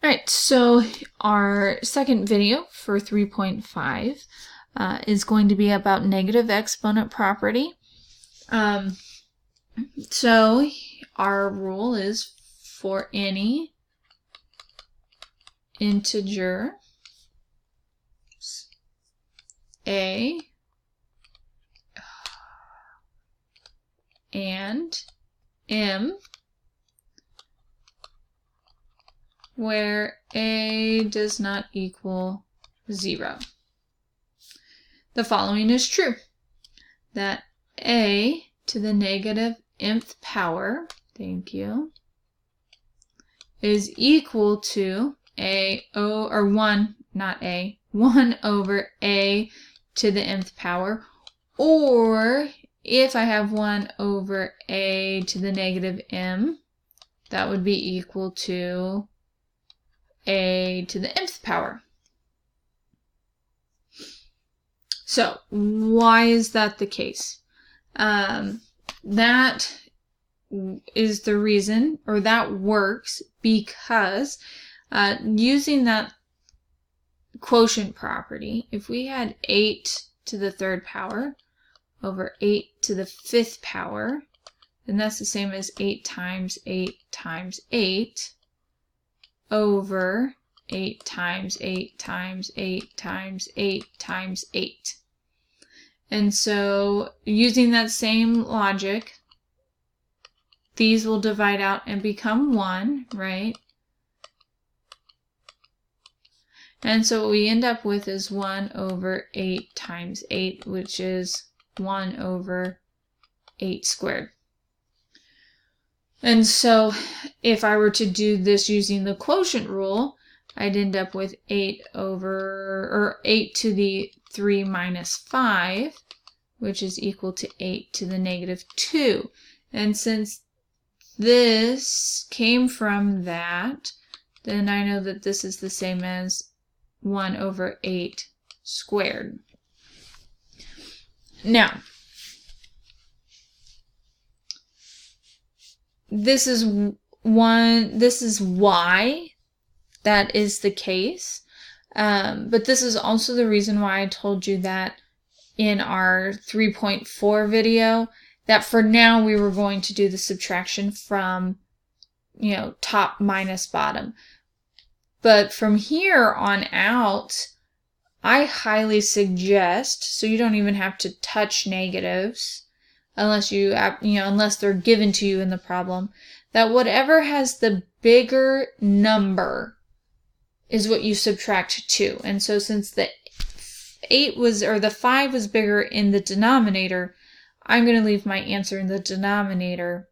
Alright, so our second video for 3.5 is going to be about negative exponent property. So our rule is for any integer a and m where a does not equal 0. The following is true, that a to the negative mth power, thank you, is equal to one over a to the mth power, or if I have 1 over a to the negative m, that would be equal to a to the nth power. So why is that the case? That is the reason, or that works because using that quotient property, if we had 8 to the third power over 8 to the fifth power, then that's the same as 8 times 8 times 8 over 8 times 8 times 8 times 8 times 8. And so using that same logic, these will divide out and become 1, right? And so what we end up with is 1 over 8 times 8, which is 1 over 8 squared. And so if I were to do this using the quotient rule, I'd end up with 8 to the 3 minus 5, which is equal to 8 to the negative 2. And since this came from that, then I know that this is the same as 1 over 8 squared. Now, this is why that is the case, but this is also the reason why I told you that in our 3.4 video that for now we were going to do the subtraction from, top minus bottom. But from here on out, I highly suggest, so you don't even have to touch negatives, unless unless they're given to you in the problem, that whatever has the bigger number is what you subtract 2. And so since the 5 was bigger in the denominator, I'm going to leave my answer in the denominator,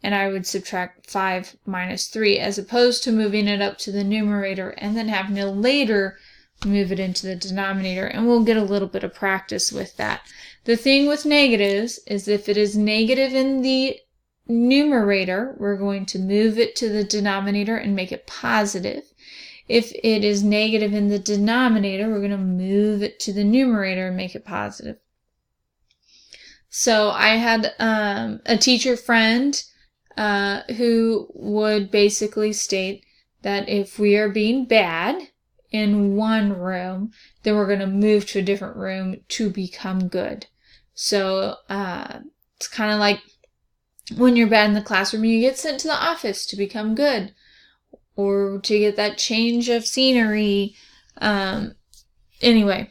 and I would subtract 5 minus 3, as opposed to moving it up to the numerator and then having to later move it into the denominator, and we'll get a little bit of practice with that. The thing with negatives is if it is negative in the numerator, we're going to move it to the denominator and make it positive. If it is negative in the denominator, we're going to move it to the numerator and make it positive. So I had a teacher friend who would basically state that if we are being bad in one room, then we're going to move to a different room to become good. So it's kind of like when you're bad in the classroom, you get sent to the office to become good, or to get that change of scenery. Anyway,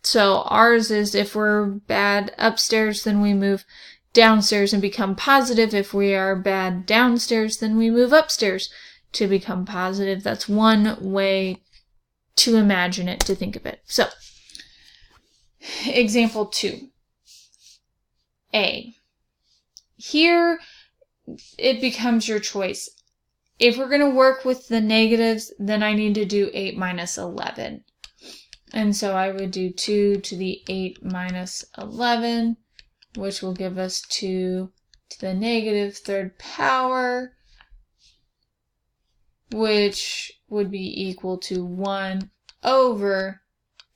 so ours is if we're bad upstairs, then we move downstairs and become positive. If we are bad downstairs, then we move upstairs to become positive. That's one way to imagine it, to think of it. So, example 2. A. Here, it becomes your choice. If we're going to work with the negatives, then I need to do 8 minus 11. And so I would do 2 to the 8 minus 11, which will give us 2 to the negative third power, which would be equal to 1 over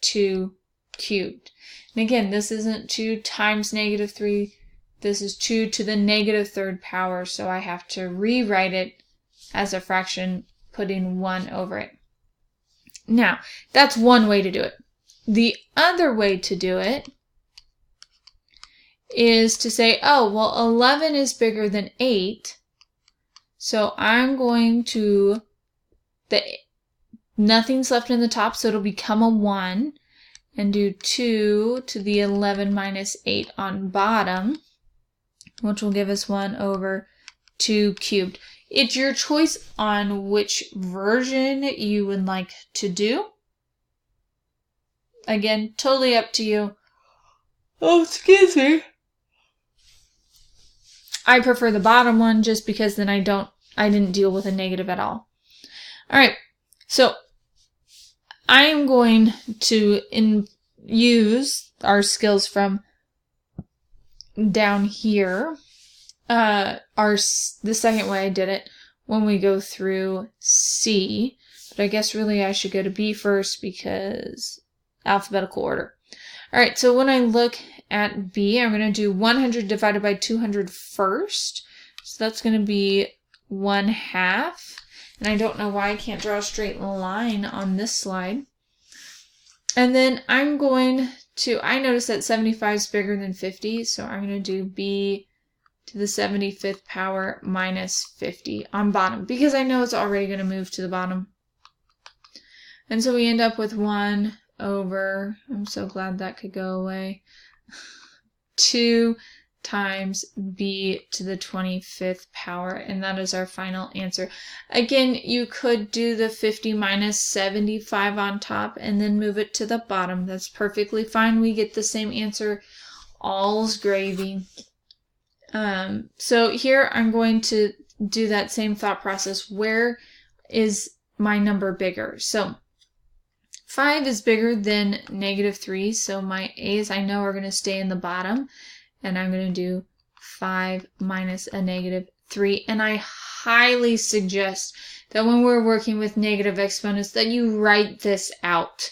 2 cubed. And again, this isn't 2 times negative 3. This is 2 to the negative third power, so I have to rewrite it as a fraction putting 1 over it. Now, that's one way to do it. The other way to do it is to say, oh, well, 11 is bigger than 8, so I'm going to, nothing's left in the top, so it'll become a 1, and do 2 to the 11 minus 8 on bottom, which will give us 1 over 2 cubed. It's your choice on which version you would like to do. Again, totally up to you. Oh, excuse me. I prefer the bottom one just because then I didn't deal with a negative at all. All right, so I am going to use our skills from down here. The second way I did it when we go through C, but I guess really I should go to B first because alphabetical order. All right, so when I look at B, I'm going to do 100 divided by 200 first. So that's going to be 1/2. And I don't know why I can't draw a straight line on this slide. And then I'm going to, I notice that 75 is bigger than 50, so I'm going to do B to the 75th power minus 50 on bottom, because I know it's already going to move to the bottom. And so we end up with 1 over, I'm so glad that could go away, 2 times B to the 25th power, and that is our final answer. Again, you could do the 50 minus 75 on top and then move it to the bottom. That's perfectly fine. We get the same answer. All's gravy. So here I'm going to do that same thought process. Where is my number bigger? So 5 is bigger than -3, so my A's I know are going to stay in the bottom, and I'm going to do 5 minus a -3. And I highly suggest that when we're working with negative exponents that you write this out,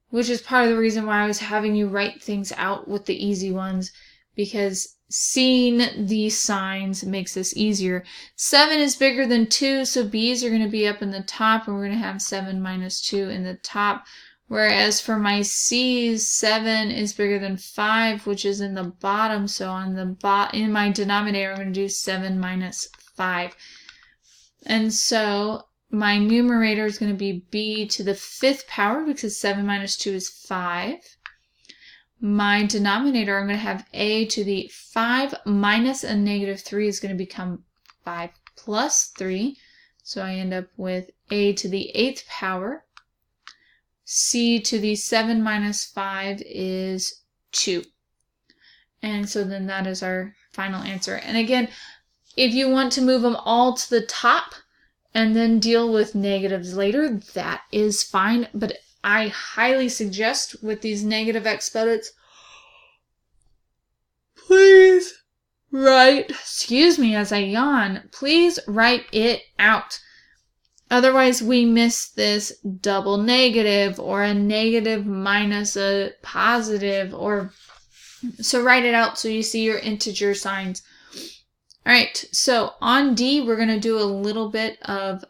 which is part of the reason why I was having you write things out with the easy ones, because seeing these signs makes this easier. 7 is bigger than 2, so B's are going to be up in the top, and we're going to have 7 minus 2 in the top. Whereas for my C's, 7 is bigger than 5, which is in the bottom. So on the in my denominator, I'm going to do 7 minus 5. And so my numerator is going to be B to the 5th power, because 7 minus 2 is 5. My denominator, I'm going to have A to the 5 minus a -3 is going to become 5 plus 3. So I end up with A to the 8th power. C to the 7 minus 5 is 2. And so then that is our final answer. And again, if you want to move them all to the top and then deal with negatives later, that is fine. But I highly suggest with these negative exponents, please write, excuse me as I yawn, please write it out. Otherwise, we miss this double negative or a negative minus a positive, or so write it out so you see your integer signs. All right, so on D, we're going to do a little bit of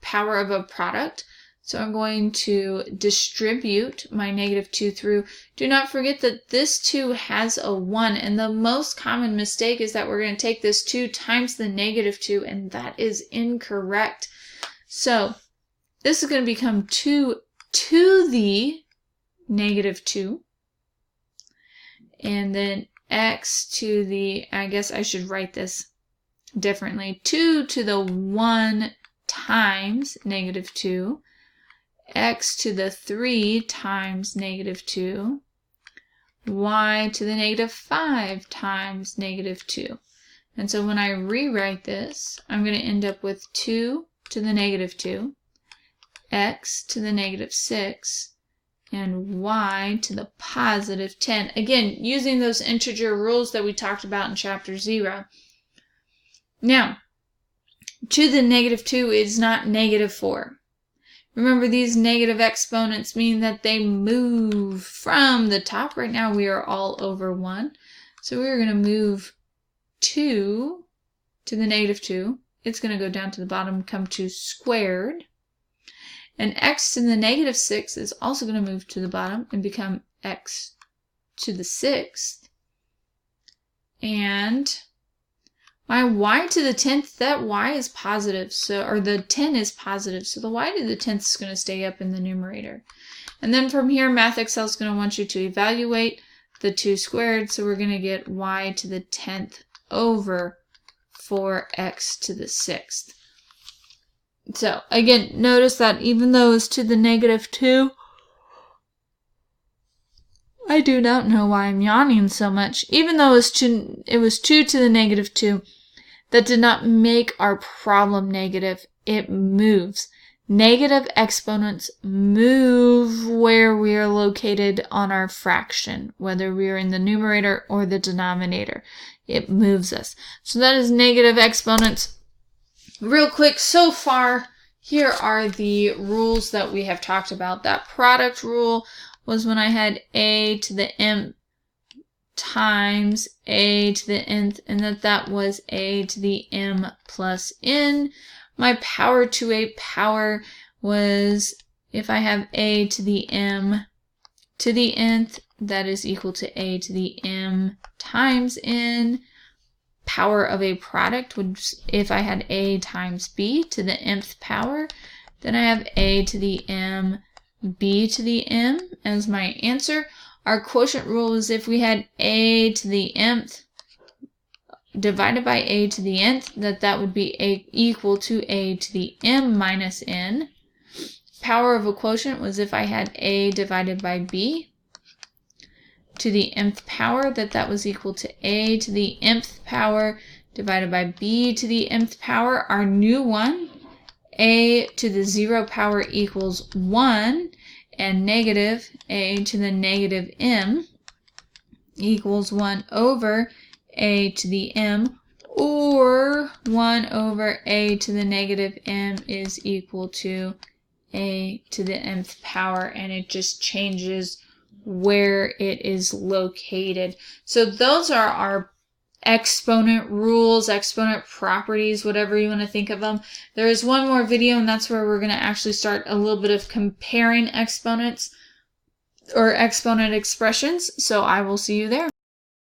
power of a product. So I'm going to distribute my -2 through. Do not forget that this 2 has a 1, and the most common mistake is that we're going to take this 2 times the -2, and that is incorrect. So this is going to become 2 to the -2, and then x to the, I guess I should write this differently, 2 to the 1 times -2, x to the 3 times -2, y to the -5 times -2. And so when I rewrite this, I'm going to end up with 2 to the -2, x to the -6, and y to the +10. Again, using those integer rules that we talked about in chapter 0. Now, to the -2 is not -4. Remember, these negative exponents mean that they move from the top. Right now, we are all over 1. So we're going to move 2 to the -2 it's going to go down to the bottom, come to squared. And x to the negative 6 is also going to move to the bottom and become x to the 6th. And my y to the 10th, that y is positive, or the 10 is positive, so the y to the 10th is going to stay up in the numerator. And then from here, Math Excel is going to want you to evaluate the 2 squared, so we're going to get y to the 10th over 4x to the 6th. So again, notice that even though it's to the negative 2, I do not know why I'm yawning so much. Even though it was 2 to the negative 2, that did not make our problem negative. It moves. Negative exponents move where we are located on our fraction, whether we are in the numerator or the denominator. It moves us. So that is negative exponents. Real quick, so far, here are the rules that we have talked about. That product rule was when I had a to the m times a to the nth, and that was a to the m plus n. My power to a power was if I have a to the m to the nth, that is equal to a to the m times n. Power of a product would, if I had a times b to the mth power, then I have a to the m, b to the m as my answer. Our quotient rule is if we had a to the mth divided by a to the nth, that would be equal to a to the m minus n. Power of a quotient was if I had a divided by b to the mth power, that was equal to a to the mth power divided by b to the mth power. Our new one, a to the 0 power equals 1, and negative a to the negative m equals 1 over a to the m, or 1 over a to the negative m is equal to a to the nth power, and it just changes where it is located. So those are our exponent rules, exponent properties, whatever you want to think of them. There is one more video, and that's where we're going to actually start a little bit of comparing exponents or exponent expressions. So I will see you there.